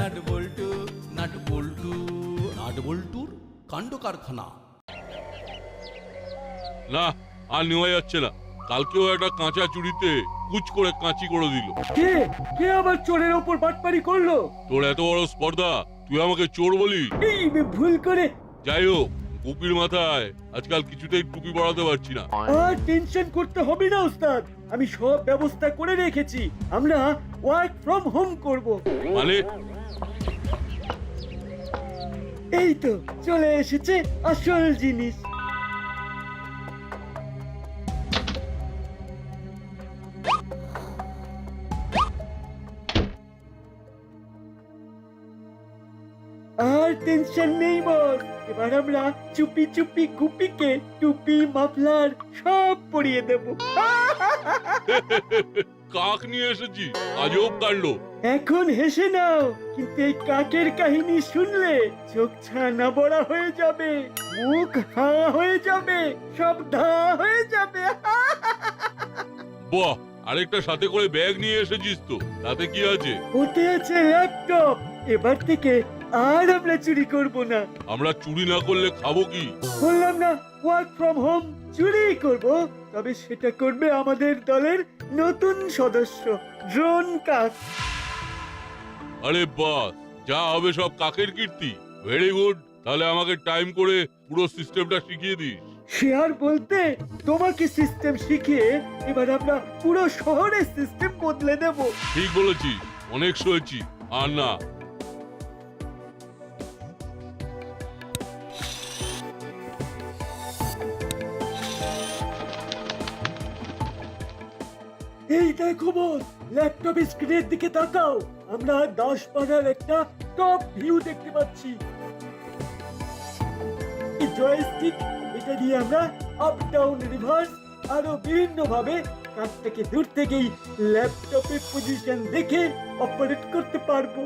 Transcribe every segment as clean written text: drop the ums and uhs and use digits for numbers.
Nut বল্টু nut বল্টু nut বল্টুর কাণ্ড কারখানা। না আর নেওয়া যাচ্ছে না। কালকেও একটা কাঁচা চুড়িতে কুচ করে কাঁচি করে দিল। কে কে আবার চোরের ওপর বাটপারি করলো? তোর এত বড় স্পর্ধা, তুই আমাকে চোর বলি? এই ভুল করে। যাই হোক, গুপির মাথায় আজকাল কিছুতেই টুপি পরাতে পারছি না। আর টেনশন করতে হবে না ওস্তাদ, আমি সব ব্যবস্থা করে রেখেছি। আমরা ওয়ার্ক ফ্রম হোম করব। মানে? এই তো চলে এসেছে আসল জিনিস। আর টেনশন নেই বস, এবার আমরা চুপি চুপি গুপিকে টুপি মাফলার সব পরিয়ে দেব। কাক নিয়ে এসেছি, আজব কাণ্ড। এখন হেসে নাও, কিন্তু এই কাকের কাহিনী শুনলে চোখ ছানা বড়া হয়ে যাবে, মুখ হাঁ হয়ে যাবে, সব ধা হয়ে যাবে। বাহ, আরেকটা সাথে করে ব্যাগ নিয়ে এসেছিস তো, তাতে কি আছে? ওতে আছে ল্যাপটপ। এবার থেকে আর আমরা চুরি করব না। আমরা চুরি না করলে খাবো কি? বললাম না ওয়ার্ক ফ্রম হোম, চুরি করব, তবে সেটা করবে আমাদের দলের নতুন সদস্য ড্রোন কাক। আরে বাস, যা হবে সব কাকের কীর্তি। ভেরি গুড, তাহলে আমাকে টাইম করে পুরো সিস্টেমটা শিখিয়ে দিস। সে আর বলতে, তোমাকে সিস্টেম শিখিয়ে এবার আমরা পুরো শহরের সিস্টেম বদলে দেব। ঠিক বলেছিস, অনেক সয়েছি। আর না, এই দেখো বস, ল্যাপটপ স্ক্রিনের দিকে তাকাও। আমরা 10 পাড়ার একটা টপ ভিউ দেখতে পাচ্ছি। এই জয়স্টিক, এটা দিয়ে আমরা আপ ডাউন রিভার্স আরো বিভিন্ন ভাবে কাছ থেকে দূর থেকেই ল্যাপটপের পজিশন দেখে অপারেট করতে পারবো।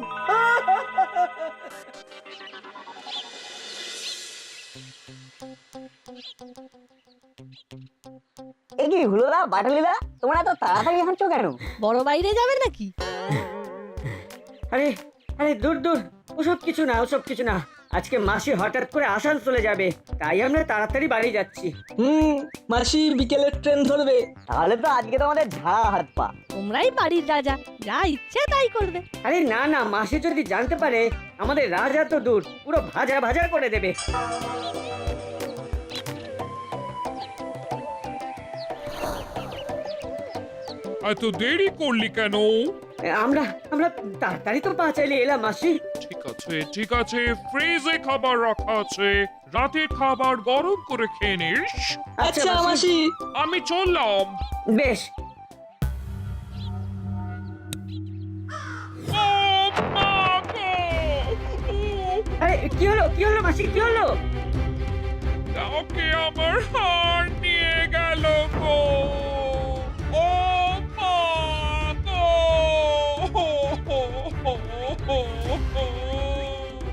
এ কি হুলোদা বাটালিদা, তোমরা এত তাড়াতাড়ি হাঁটছো কেন? বড় বাইরে যাবে নাকি? আরে আরে দূর দূর, ওসব কিছু না, ওসব কিছু না। আজকে মাসি হঠাৎ করে আসানসোলে যাবে, তাই আমরা তাড়াতাড়ি বাড়ি যাচ্ছি। মাসি বিকেলের ট্রেন ধরবে, তাহলে তো আজকে তোমাদের ঝাড়া হাত পা। তোমরাই বাড়ির রাজা, যা ইচ্ছে তাই করবে। আরে না না, মাসি যদি জানতে পারে আমাদের রাজা তো দূর, পুরো ভাজা ভাজা করে দেবে। এত দেরি করলি কেন? আমরা আমরা তাড়াতাড়ি তো পা চাইলে এলাম মাসি। ঠিক আছে, ফ্রিজে খাবার রাখা আছে, রাতের খাবার গরম করে খেয়ে নিস। আচ্ছা মাসি, আমি চললাম। বেশ। ও মা গো! আরে কি হলো কি হলো মাসি, কি হলো? কাউকে আমার হার নিয়ে গেল গো! ও মা গো!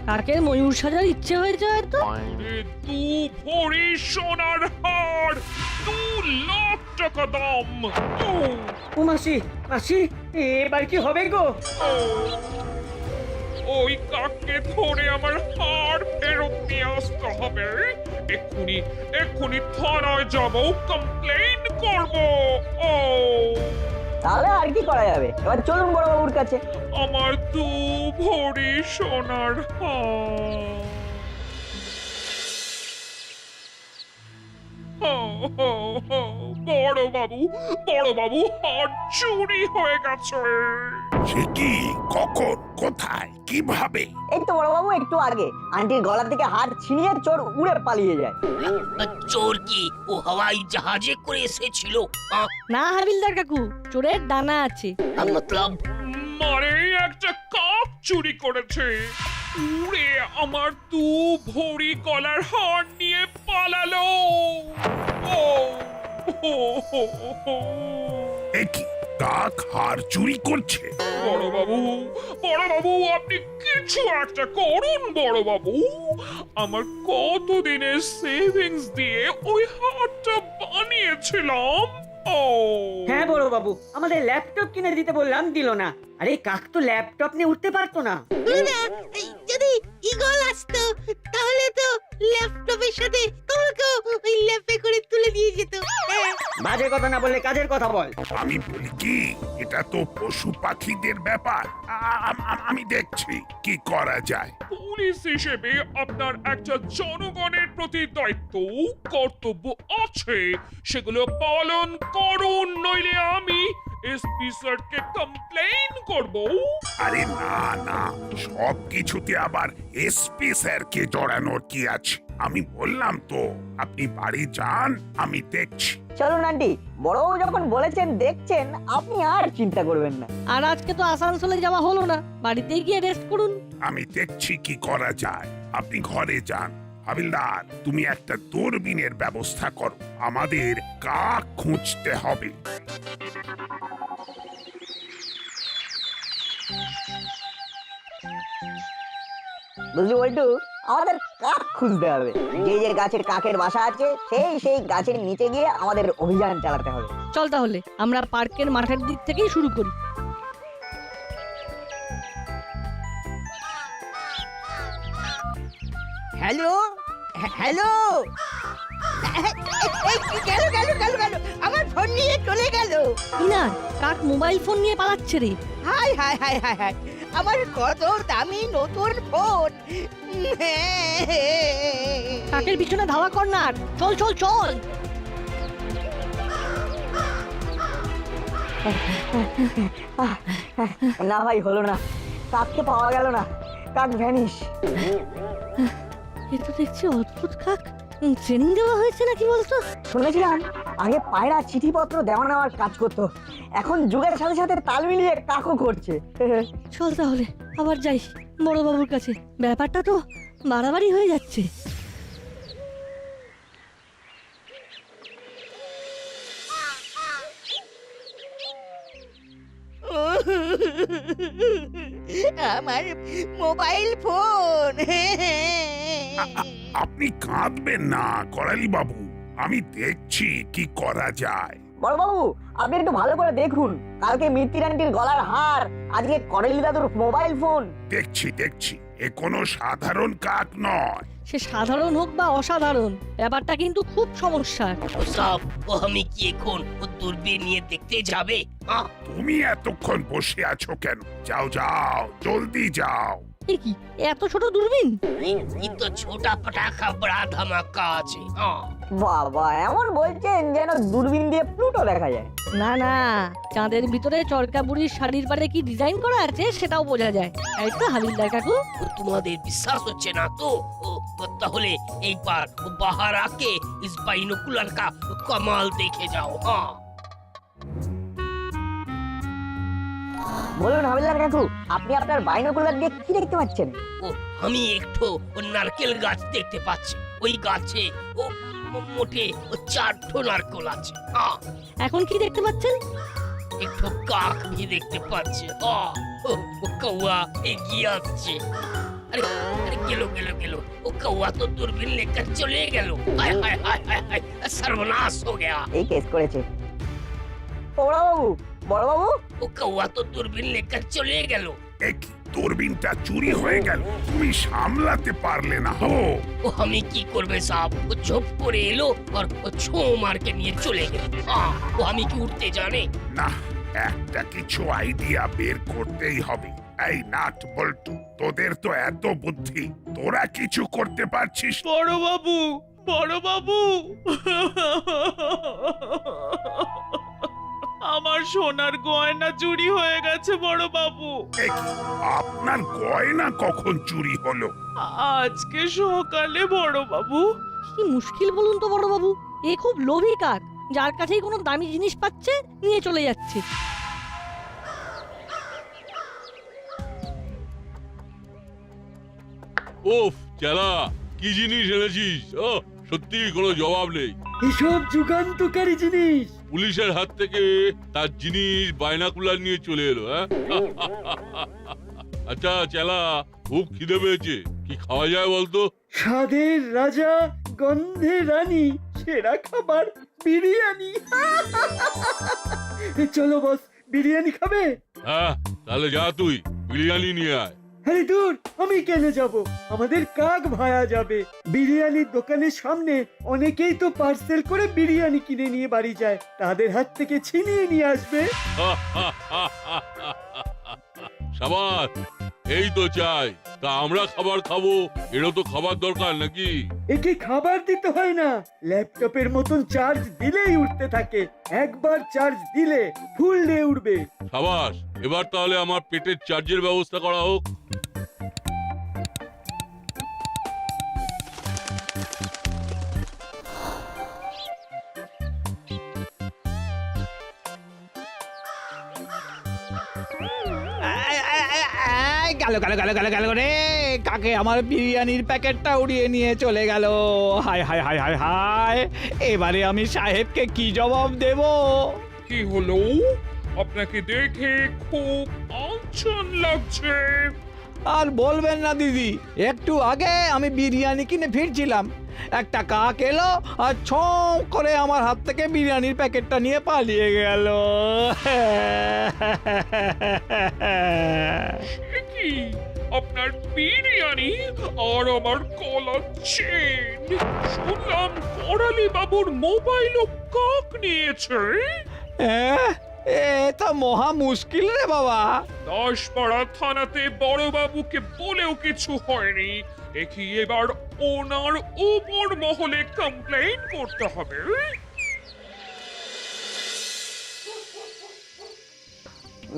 কাকের ময়ূর সাজার ইচ্ছে হয়েছে হয়তো। দু ভরি সোনার হার, 2 লাখ টাকা দাম। ও মাসি, মাসি এবার কি হবে গো? ওই কাককে ধরে আমার হার ফেরত নিয়ে আসতে হবে। এক্ষুনি থানায় যাব, কমপ্লেইন করব। ও তাহলে আর কি করা যাবে, এবার চলুন বড় বাবুর কাছে। আমার 2 ভরি সোনার হার। বড় বাবু, হার চুরি হয়ে গেছে। সে কি? কখন? কোথায়? কিভাবে? এই তো বড় বাবু, একটু আগে আন্টির গলা থেকে হার ছিনিয়ে চোর উড়ে পালিয়ে যায়। চোর কি ও হাওয়াই জাহাজে করে এসেছিল? না হাবিলদার কাকু, চোরের ডানা আছে। মতলব মানে একটা কাক চুরি করেছে, উড়ে আমার 2 ভরি গলার হার নিয়ে পালালো। ও একি কাক হার চুরি করছে? বড় বাবু, আপনি কিছু একটা করুন বড় বাবু। আমার কতদিনের সেভিংস দিয়ে ওই হারটা বানিয়েছিলাম, ও হ্যাঁ বড় বাবু, আমাদের ল্যাপটপ কিনে দিতে বললাম, দিল না। আরে কাক তো ল্যাপটপ নিয়ে উঠতে পারতো না। যদি ঈগল আসতো তাহলে তো ল্যাপটপের সাথে তোমাকেও ওই ল্যাপে করে তুলে দিয়ে যেত। বাজে কথা না বললে কাজের কথা বল। আমি বলি কি, এটা তো পশু পাখিদের ব্যাপার। আমি দেখছি কি করা যায়। পুলিশ হিসেবে আপনার একটা জনগণের প্রতি দায়িত্ব কর্তব্য আছে, সেগুলো পালন করুন, নইলে আমি এসপি স্যারকে কমপ্লেইন করব। আরে না না, সব কিছুতে আবার এসপি স্যারকে জড়ানোর কি আছে? আমি বললাম তো, আপনি বাড়ি যান, আমি দেখছি। চলুন আন্টি, বড়বাবু যখন বলেছেন দেখছেন, আপনি আর চিন্তা করবেন না। আর আজকে তো আসানসোলে যাওয়া হলো না, বাড়িতে গিয়ে রেস্ট করুন। আমি দেখছি কি করা যায়। আপনি ঘরে যান। হাবিলদার, তুমি একটা দূরবীনের ব্যবস্থা করো, আমাদের কাক খুঁজতে হবে। বুঝলি বল্টু, আমাদের কাক খুঁজতে হবে। যে যে গাছের কাকের বাসা আছে, সেই গাছের নিচে গিয়ে আমাদের অভিযান চালাতে হবে। চল তাহলে আমরা পার্কের মাঠের দিক থেকেই শুরু করি। হ্যালো হ্যালো, গেল গেল গেল গেল, আমার ফোন নিয়ে চলে গেল। ইনার কাক মোবাইল ফোন নিয়ে পালাচ্ছে রে। High high high high high, আমার কত দামি নতুন ফোন। কাকের পিছনে ধাওয়া কর না, চল চল চল। না ভাই, হলো না, কাককে পাওয়া গেল না, কাক ভ্যানিশ। এ তো দেখছি অদ্ভুত কাক। ট্রেনিং দেওয়া হয়েছে নাকি বলতো? শুনেছিলাম আগে পায়রা চিঠিপত্র দেওয়া নেওয়ার কাজ করতো, এখন যুগের সাথে সাথে তাল মিলিয়ে কাকও করছে। চল তাহলে আবার যাই বড়বাবুর কাছে, ব্যাপারটা তো বাড়াবাড়ি হয়ে যাচ্ছে। আমার মোবাইল ফোন। আপনি কাঁদবেন না করালি বাবু, আমি দেখছি কি করা যায়। বড়বাবু, আপনি একটু ভালো করে দেখুন, কালকে মিত্তির আন্টির গলার হার, আজকে করেলি দাদুর মোবাইল ফোন। দেখছি দেখছি, এ কোনো সাধারণ কাক নয়। সে সাধারণ হোক বা অসাধারণ, ব্যাপারটা কিন্তু খুব সমস্যার। সব ও আমি কি এখন ও দূরবীন নিয়ে দেখতে যাবে? তুমি এতক্ষণ বসে আছো কেন? যাও যাও, জলদি যাও। এ কি, এত ছোট দূরবীন? কিন্তু ছোটা পটাখা বড়া ধামাকা আছে। বাবা, এমন বলছেন যেন দূরবীন দিয়ে প্লুটো দেখা যায়। না না, চাঁদের ভিতরে চরকা বুড়ির শাড়ির পারে কি ডিজাইন করা আছে সেটাও বোঝা যায়। এই তো হাবিলদার কাকু। তোমাদের বিশ্বাস হচ্ছে না তো? তাহলে একবার বাহার আকে ইস বাইনোকুলার কা কমাল দেখে যাও। বলুন হাবিলদার কাকু, আপনি আপনার বাইনোকুলার দিয়ে কি দেখতে পাচ্ছেন? আমি একটু নারকেল গাছ দেখতে পাচ্ছি। ওই গাছে মোটে 4টো নারকেল আছে। এখন কি দেখতে পাচ্ছেন? একটু কাক ভি দেখতে পাচ্ছি। কৌয়া এগিয়ে আসছে। আরে আরে, গেল গেল গেল, ও কৌয়া তো দূরবীন লেकर চলে গেল। হায় হায় হায় হায় হায়, সর্বনাশ হো গয়া। এই কেস করেছে। বড়বাবু, বড়বাবু, ও কৌয়া তো দূরবীন লেकर চলে গেল। এক দূরবীনটা চুরি হয়ে গেল, তুমি সামলাতে পারলে না। ও আমি কি করবে সাহেব? ও ঝোপ করে এলো আর ও ছো মারকে নিয়ে চলে গেল। ও আমি কি উঠতে জানে? না, একটা কিছু আইডিয়া বের করতেই হবে। এই নাট বল্টু, তোদের তো এত বুদ্ধি, তোরা কিছু করতে পারছিস? বড়বাবু, বড়বাবু, আমার সোনার গয়না চুরি হয়ে গেছে বড়বাবু। এ কি, আপনার গয়না কখন চুরি হলো? আজকে সকালে বড়বাবু। কি মুশকিল বলুন তো বড়বাবু, এ খুব লোভী কাক, যার কাছেই কোনো দামি জিনিস পাচ্ছে নিয়ে চলে যাচ্ছে। ওফ চালা, কি জিনিস এনেছিস? ও সত্যি কোনো জবাব নেই। এসব যুগান্তকারী জিনিস। পুলিশের হাত থেকে তার জিনিস বাইনাকুলার নিয়ে চলে এলো। আচ্ছা চালা, খুব খিদে পেয়েছে, কি খাওয়া যায় বলতো? স্বাদের রাজা, গন্ধে রানী, সেরা খাবার বিরিয়ানি। চলো বস, বিরিয়ানি খাবে? হ্যাঁ, তাহলে যা তুই বিরিয়ানি নিয়ে আয়। আরে দূর, আমি কেন যাব? আমাদের কাক ভায়া যাবে। বিরিয়ানির দোকানের সামনে অনেকেই তো পার্সেল করে বিরিয়ানি কিনে নিয়ে বাড়ি যায়, তাদের হাত থেকে ছিনিয়ে নিয়ে আসবে। সাবাস, এই তো চাই। তা আমরা খাবার খাবো, এরও তো খাবার দরকার নাকি? একে খাবার দিতে হয় না, ল্যাপটপের মতন চার্জ দিলেই উঠতে থাকে। একবার চার্জ দিলে ফুল ডে উঠবে। সাবাস, এবার তাহলে আমার পেটের চার্জের ব্যবস্থা করা হোক। গেল গেল গেল গেল গেল রে, কাকে আমার বিরিয়ানির প্যাকেটটা উড়িয়ে নিয়ে চলে গেল। হায় হায় হায় হায় হায়, এবারে আমি সাহেবকে কি জবাব দেব? কি হলো? আপনাকে দেখে খুব আনচান লাগছে। আর বলবেন না দিদি, একটু আগে আমি বিরিয়ানি কিনে ফিরছিলাম, একটা কাক এলো আর ছৌ করে আমার হাত থেকে বিরিয়ানির প্যাকেটটা নিয়ে পালিয়ে গেল। সে কি? আপনার বিরিয়ানি আর আমার কলার চেন। শুনলাম করালি বাবুর মোবাইলও কাক নিয়েছে। এ তো মহা মুশকিল রে বাবা। দাসপাড়া থানাতে বড়বাবুকে বলেও কিছু হয়নি। দেখি এবার ওনার উপর মহলে কমপ্লেইন করতে হবে।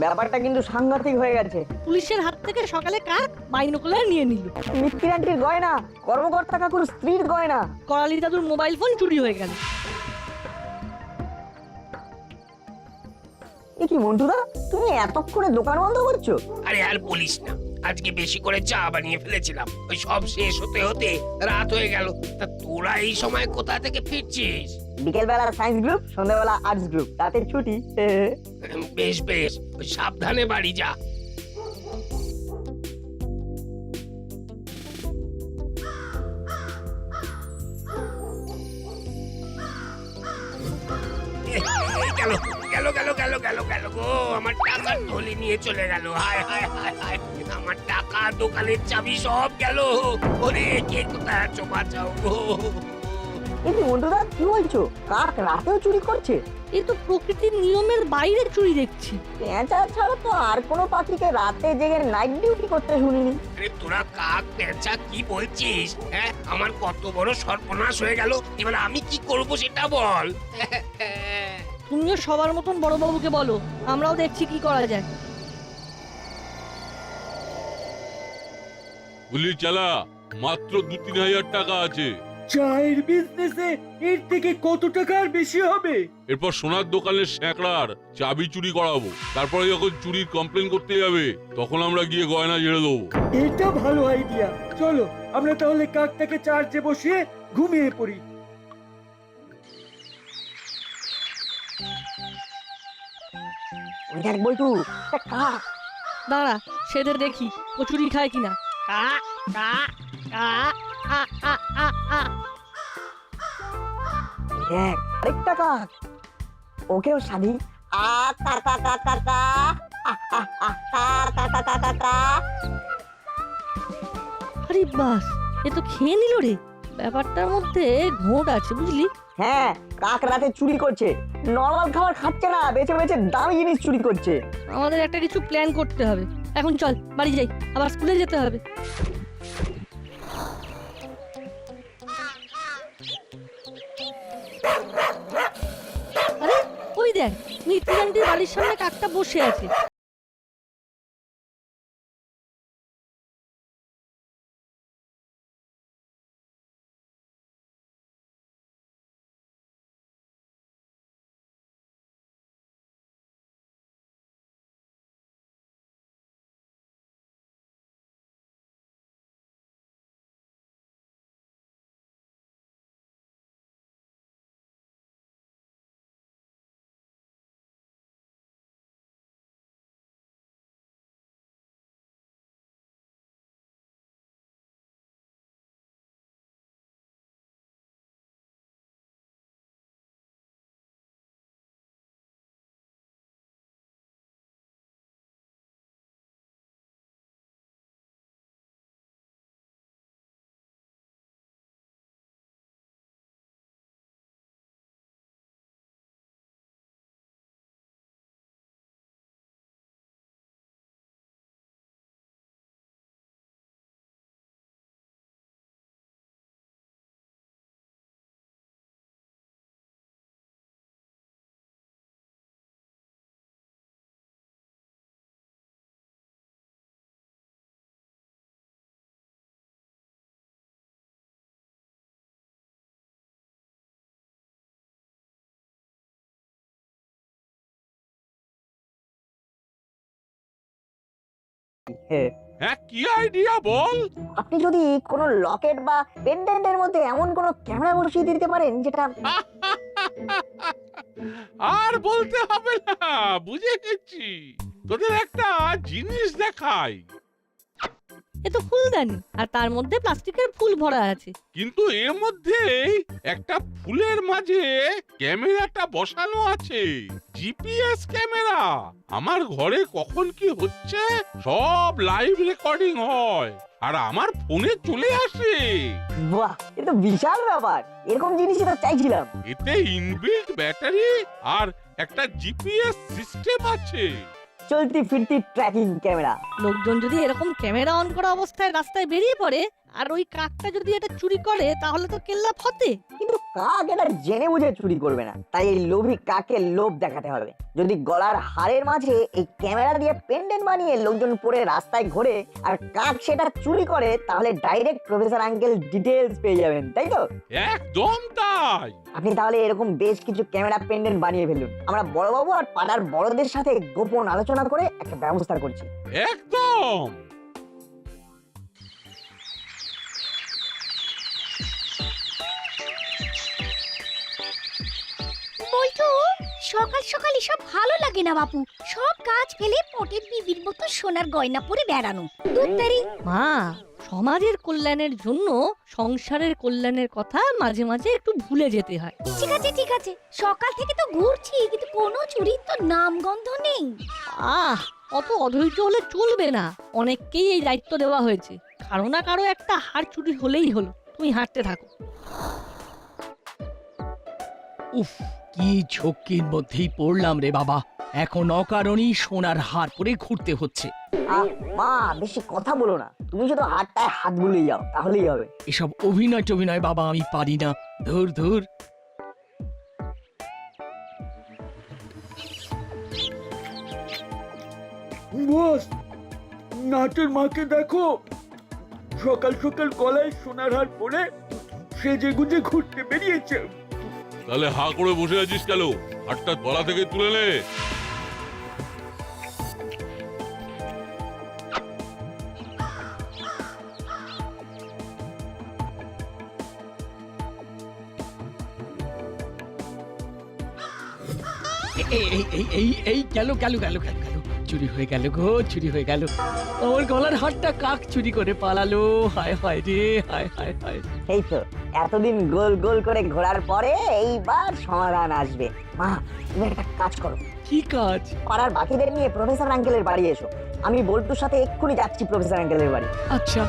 ব্যাপারটা কিন্তু সাংঘাতিক হয়ে গেছে। পুলিশের হাত থেকে সকালে কাক বাইনোকুলার নিয়ে নিল, মিত্তির আন্টির গয়না, কর্মকর্তা কাকুর স্ত্রীর গয়না, করালি দাদুর মোবাইল ফোন চুরি হয়ে গেল। এ কি মন্টুদা, তুমি এতক্ষণে দোকান বন্ধ করছো? আরে আর বলিস না, আজকে বেশি করে চা বানিয়ে ফেলেছিলাম, ওই সব শেষ হতে হতে রাত হয়ে গেল। তা তোরা এই সময় কোথা থেকে ফিরছিস? বিকেলবেলা সায়েন্স গ্রুপ, সন্ধ্যাবেলা আর্টস গ্রুপ, রাতের ছুটি। বেশ বেশ, ওই সাবধানে বাড়ি যা। গেল গেল গেল গেল গেল গেল গো, আমার টাকার ঢলি নিয়ে চলে গেল। হায় হায় হায় হায়, আমার টাকা, দোকানের চাবি সব গেল। ওরে কে কোথায় আছো, বাঁচাও গো। এ কি মন্টুদা, কি বলছো? কাক রাতেও চুরি করছে? এই তো প্রকৃতির নিয়মের বাইরে চুরি দেখছি। পেঁচা ছাড়া তো আর কোনো পাখিকে রাতে জেগে নাইট ডিউটি করতে শুনিনি। আরে তোরা কাক পেঁচা কি বলছিস? হ্যাঁ, আমার কত বড় সর্বনাশ হয়ে গেল। এবার আমি কি করব সেটা বল। তুমিও সবার মতন বড়বাবুকে বলো, আমরাও দেখছি কি করা যায়। গুলি চালা, মাত্র 2-3 হাজার টাকা আছে। চায়ের বিজনেসে এর থেকে কত টাকার বেশি হবে? এরপর সোনার দোকানের স্যাঁকড়ার চাবি চুরি করাবো। তারপরে যখন চুরির কমপ্লেন করতে যাবে, তখন আমরা গিয়ে গয়না ঝেড়ে দেবো। এটা ভালো আইডিয়া। চলো আমরা তাহলে কাকটাকে চার্জে বসিয়ে ঘুমিয়ে পড়ি। ওই দেখ বল্টু, একটা কাক। দাঁড়া, সেদের দেখি ও চুরি খায় কিনা। কা কা কা আ আ আ আ। দেখ আরেকটা কাক, ওকেও স্বাধীন। আ কা কা কা কা কা, আ আ আ কা কা কা কা কা কা। আরে বাস, এ তো খেয়ে নিল রে। ব্যাপারটার মধ্যে ঘোট আছে বুঝলি। হ্যাঁ, কাক রাতে চুরি করছে, নর্মাল খাবার খাচ্ছে না, বেছে বেছে দামি জিনিস চুরি করছে। আমাদের একটা কিছু প্ল্যান করতে হবে। এখন চল বাড়ি যাই, আবার স্কুলে যেতে হবে। আরে ওই দেখ, মিত্তির আন্টির বাড়ির সামনে কাকটা বসে আছে। হ্যাঁ কি আইডিয়া বল? আপনি যদি কোনো লকেট বা পেন্ডেন্টের মধ্যে এমন কোনো ক্যামেরা বসিয়ে দিতে পারেন যেটা আর বলতে হবে না, বুঝে গেছি। তোদের একটা জিনিস দেখাই। এ তো ফুলদানি, আর তার মধ্যে প্লাস্টিকের ফুল ভরা আছে। কিন্তু এর মধ্যে একটা ফুলের মাঝে ক্যামেরাটা বসানো আছে, জিপিএস ক্যামেরা। আমার ঘরে কখন কি হচ্ছে সব লাইভ রেকর্ডিং হয়, আর আমার ফোনে চলে আসে। বাহ, এ তো বিশাল ব্যাপার। এরকম জিনিসই তো চাইছিলাম। এতে ইনবিল্ট ব্যাটারি আর একটা জিপিএস সিস্টেম আছে। চলতি ফিরতি ট্র্যাকিং ক্যামেরা। লোকজন যদি এরকম ক্যামেরা অন করা অবস্থায় রাস্তায় বেরিয়ে পড়ে আর ওই কাকটা যদি এটা চুরি করে তাহলে তো কেল্লা ফতে। কিন্তু কাক এটা জেনে বুঝে চুরি করবে না, তাই এই লোভী কাকে লোভ দেখাতে হবে। যদি গলার হাড়ের মাঝে এই ক্যামেরা দিয়ে পেন্ডেন্ট বানিয়ে লোকজন পরে রাস্তায় ঘোরে আর কাক সেটা চুরি করে, তাহলে ডাইরেক্ট প্রফেসর আঙ্কেল ডিটেলস পেয়ে যাবেন, তাই তো? একদম তাই। আপনি তাহলে এরকম বেশ কিছু ক্যামেরা পেন্ডেন্ট বানিয়ে ফেলুন। আমরা বড়বাবু আর পাড়ার বড়দের সাথে গোপন আলোচনা করে একটা ব্যবস্থা করছি। একদম। বলতো সকাল সকাল এসব ভালো লাগে না বাপু। সব কাজ ফেলে পটের বিবির মতো সোনার গয়না পরে বেড়ানো। দুধদারি মা, সমাজের কল্যাণের জন্য সংসারের কল্যাণের কথা মাঝে মাঝে একটু ভুলে যেতে হয়। ঠিক আছে ঠিক আছে, সকাল থেকে তো ঘুরছি কিন্তু কোনো চুরির তো নাম গন্ধ নেই। অত অধৈর্য হলে চলবে না। অনেককেই এই দায়িত্ব দেওয়া হয়েছে। কারো না কারো একটা হাড় চুরি হলেই হলো। তুমি হাঁটতে থাকো। উফ, কি ঝক্কির মধ্যেই পড়লাম রে বাবা। এখন অকারণেই সোনার হার পরে ঘুরতে হচ্ছে। মা, বেশি কথা বলো না। তুমি শুধু হাতটায় হাত বুলিয়ে যাও, তাহলেই হবে। এসব অভিনয় টভিনয় বাবা আমি পারি না। ধুর ধুর। বস, নাটের মাকে দেখো, সকাল সকাল গলায় সোনার হার পরে সেজে গুজে ঘুরতে বেরিয়েছে। তাহলে হা করে বসে আছিস কেন? হাতটা গলা থেকে তুলে নে। এই গেল গেল গেল গেল গেল। চুরি হয়ে গেল গো, চুরি হয়ে গেল। আমার গলার হারটা কাক চুরি করে পালালো। হায় হায় রে, হায় হায় হায়। এই তো, এতদিন গোল গোল করে ঘোরার পরে এইবার সমাধান আসবে। মা, তুমি একটা কাজ করো। কি কাজ? পাড়ার বাকিদের নিয়ে প্রফেসর আঙ্কেলের বাড়ি এসো। আমি বল্টুর সাথে এক্ষুনি যাচ্ছি প্রফেসর আঙ্কেলের বাড়ি। আচ্ছা।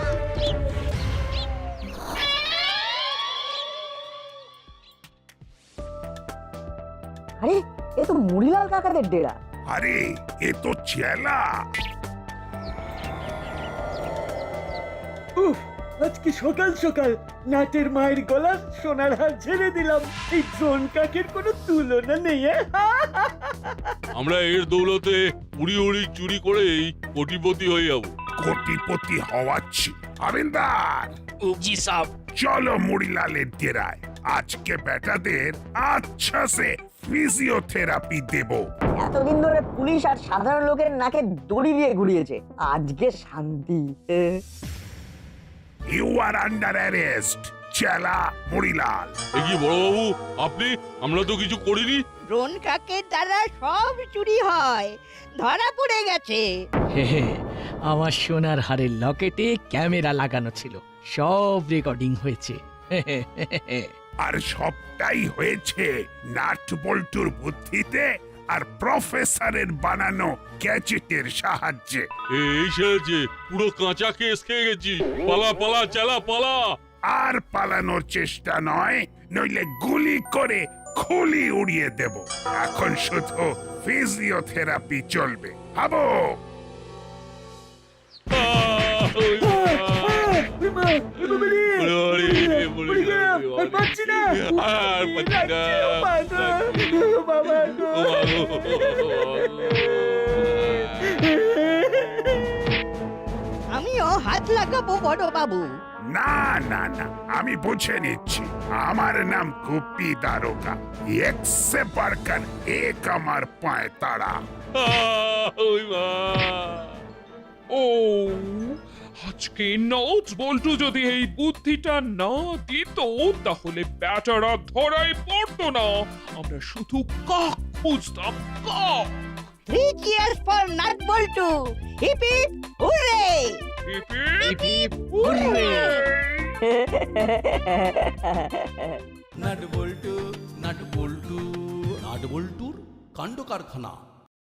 আরে, এ তো মুড়িলাল কাকাদের ডেরা। আরে এ তো চেলা। উফ, আজকে সকাল সকাল নাটের মায়ের গলার সোনার হার ছেড়ে দিলাম। এই ড্রোন কাকের কোনো তুলনা নেই। আমরা এর দৌলতে উড়ি উড়ি চুরি করেই কোটিপতি হয়ে যাব। কোটিপতি হওয়াচ্ছি। আবিন্দার, জি সাহেব। চলো মুড়িলালের ডেরায়। আজকে বেটাদের আচ্ছা সে ফিজিওথেরাপি দেব। এতদিন ধরে পুলিশ আর সাধারণ লোকের নাকে দড়ি দিয়ে ঘুরিয়েছে, আজকে শান্তি। ইউ আর আন্ডার অ্যারেস্ট, চেলা মুড়িলাল। এ কি বড়বাবু, আপনি? আমরা তো কিছু করিনি। ড্রোন কাকের দ্বারা সব চুরি হয়, ধরা পড়ে গেছে। হে হে, আমার সোনার হারের লকেটে ক্যামেরা লাগানো ছিল, সব রেকর্ডিং হয়েছে। আর সবটাই হয়েছে নাট বল্টুর বুদ্ধিতে আর প্রফেসরের বানানো গ্যাজেটের সাহায্যে। এই সেরেছে, পুরো কাঁচা কেস খেয়ে গেছি। পালা পালা চালা পালা। আর পালানোর চেষ্টা নয়, নইলে গুলি করে খুলি উড়িয়ে দেব। এখন শুধু ফিজিওথেরাপি চলবে। ভাবো। আমিও হাত লাগাবো বড় বাবু। না না না, আমি বুঝে নিচ্ছি। আমার নাম গুপি দারোগা। একসে বারকার এক আমার পায়ে তাড়া। ও আজকে নট বল্টু যদি এই বুদ্ধিটা না দিত তাহলে ব্যাটারা ধরাই পড়তো না। আমরা শুধু কাক খুঁজতাম, কাক। 3 cheers for Nut Boltu! Hip hip hooray! Hip hip hooray! Nut বল্টু নাট বল্টু নাট বল্টুর কাণ্ড কারখানা।